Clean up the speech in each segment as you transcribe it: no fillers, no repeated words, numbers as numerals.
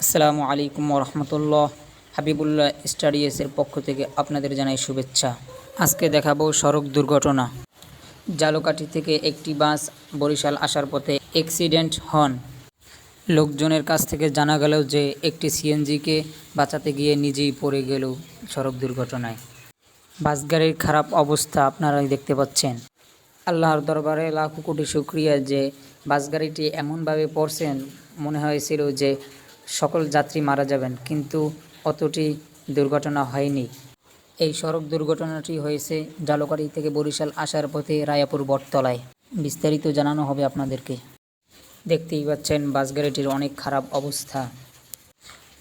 আসসালামু আলাইকুম ওরহমতুল্লাহ। হাবিবুল্লাহ স্টাডিয়াসের পক্ষ থেকে আপনাদের জানাই শুভেচ্ছা। আজকে দেখাবো সড়ক দুর্ঘটনা। জালকাঠি থেকে একটি বাস বরিশাল আসার পথে অ্যাক্সিডেন্ট হন। লোকজনের কাছ থেকে জানা গেল যে একটি সিএনজিকে বাঁচাতে গিয়ে নিজেই পড়ে গেল সড়ক দুর্ঘটনায়। বাস গাড়ির খারাপ অবস্থা আপনারাই দেখতে পাচ্ছেন। আল্লাহর দরবারে লাখো কোটি শুকরিয়া যে বাস গাড়িটি এমনভাবে পড়ছেন, মনে হয়েছিল যে সকল যাত্রী মারা যাবেন, কিন্তু অতটি দুর্ঘটনা হয়নি। এই সড়ক দুর্ঘটনাটি হয়েছে জালকাঠি থেকে বরিশাল আসার পথে রায়াপুর বটতলায়। বিস্তারিত জানানো হবে আপনাদেরকে। দেখতেই পাচ্ছেন বাস গাড়িটির অনেক খারাপ অবস্থা।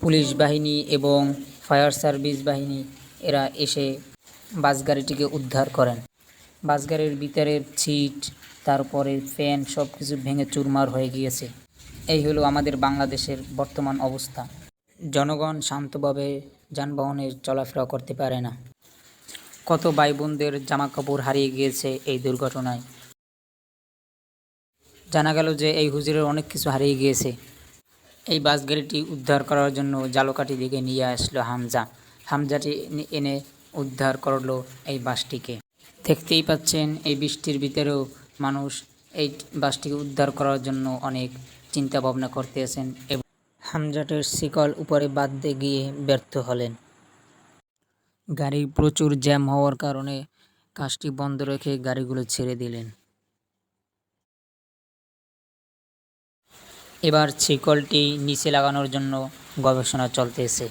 পুলিশ বাহিনী এবং ফায়ার সার্ভিস বাহিনী এরা এসে বাস গাড়িটিকে উদ্ধার করেন। বাস গাড়ির ভিতরের সিট, তারপরে ফ্যান সব কিছু ভেঙে চুরমার হয়ে গিয়েছে। এই হলো আমাদের বাংলাদেশের বর্তমান অবস্থা। জনগণ শান্তভাবে যানবাহনের চলাফেরা করতে পারে না। কত ভাই বোনদের জামা কাপড় হারিয়ে গিয়েছে এই দুর্ঘটনায়। জানা গেল যে এই হুজুরের অনেক কিছু হারিয়ে গিয়েছে। এই বাস গাড়িটি উদ্ধার করার জন্য জালকাঠি দিকে নিয়ে আসলো হামজাটি এনে উদ্ধার করলো এই বাসটিকে। দেখতেই পাচ্ছেন এই বৃষ্টির ভিতরেও মানুষ এই বাসটিকে উদ্ধার করার জন্য অনেক চিন্তা ভাবনা করতেছেন এবং হামজাটের শিকল উপরে বাঁধতে গিয়ে ব্যর্থ হলেন। গাড়ি প্রচুর জ্যাম হওয়ার কারণে কাজটি বন্ধ রেখে গাড়িগুলো ছেড়ে দিলেন। এবার শিকলটি নিচে লাগানোর জন্য গবেষণা চলতেছে।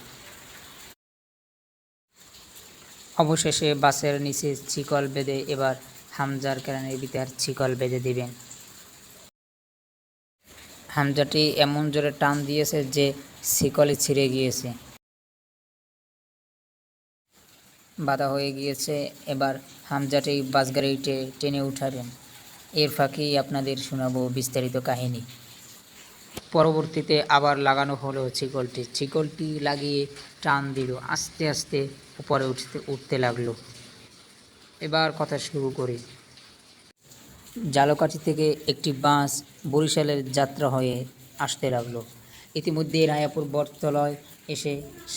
অবশেষে বাসের নিচে শিকল বেঁধে এবার হামজার ক্যানের ভিতর শিকল বেঁধে দিবেন। হামজাটি এমন জোরে টান দিয়েছে যে শিকলই ছিঁড়ে গিয়েছে, বাধা হয়ে গিয়েছে। এবার হামজাটি বাস গাড়িতে টেনে উঠাবেন। এর ফাঁকেই আপনাদের শোনাবো বিস্তারিত কাহিনী। পরবর্তীতে আবার লাগানো হলো শিকলটি লাগিয়ে টান দিল, আস্তে আস্তে উপরে উঠতে লাগলো। এবার কথা শুরু করি। জালকাঠি থেকে একটি বাস বরিশালের যাত্রা হয়ে আসতে লাগলো। ইতিমধ্যে রায়াপুর বটতলায় এসে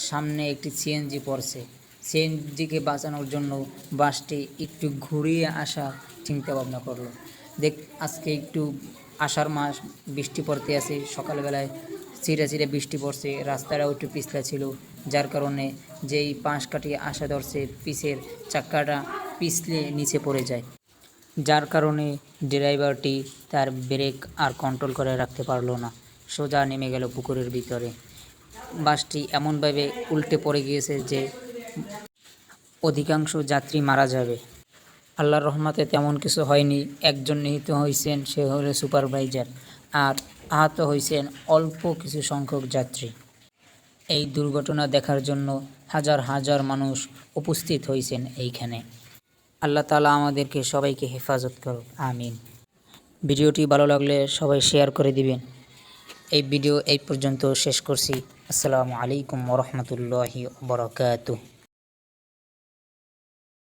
সামনে একটি সিএনজি পড়ছে। সিএনজিকে বাঁচানোর জন্য বাসটি একটু ঘুরিয়ে আসা চিন্তা ভাবনা করলো। আজকে একটু আষাঢ় মাস, বৃষ্টি পড়তে আছে, সকালবেলায় চিরে বৃষ্টি পড়ছে, রাস্তাটাও একটু পিছলা ছিল, যার কারণে যেই পাশ কাটিয়ে আসা ধরছে পিছের চাক্কাটা পিছলে নিচে পড়ে যায়, যার কারণে ড্রাইভারটি তার ব্রেক আর কন্ট্রোল করে রাখতে পারলো না, সোজা নেমে গেল পুকুরের ভিতরে। বাসটি এমনভাবে উল্টে পড়ে গিয়েছে যে অধিকাংশ যাত্রী মারা যাবে। আল্লাহর রহমতে তেমন কিছু হয়নি। একজন নিহত হয়েছেন, সে হলো সুপারভাইজার, আর আহত হয়েছেন অল্প কিছু সংখ্যক যাত্রী। এই দুর্ঘটনা দেখার জন্য হাজার হাজার মানুষ উপস্থিত হয়েছেন এইখানে। আল্লাহ তাআলা আমাদেরকে সবাইকে হেফাজত করুক, আমিন। ভিডিওটি ভালো লাগলে সবাই শেয়ার করে দিবেন। এই ভিডিও এই পর্যন্ত শেষ করছি। আসসালামু আলাইকুম ওয়া রাহমাতুল্লাহি ওয়া বারাকাতুহু।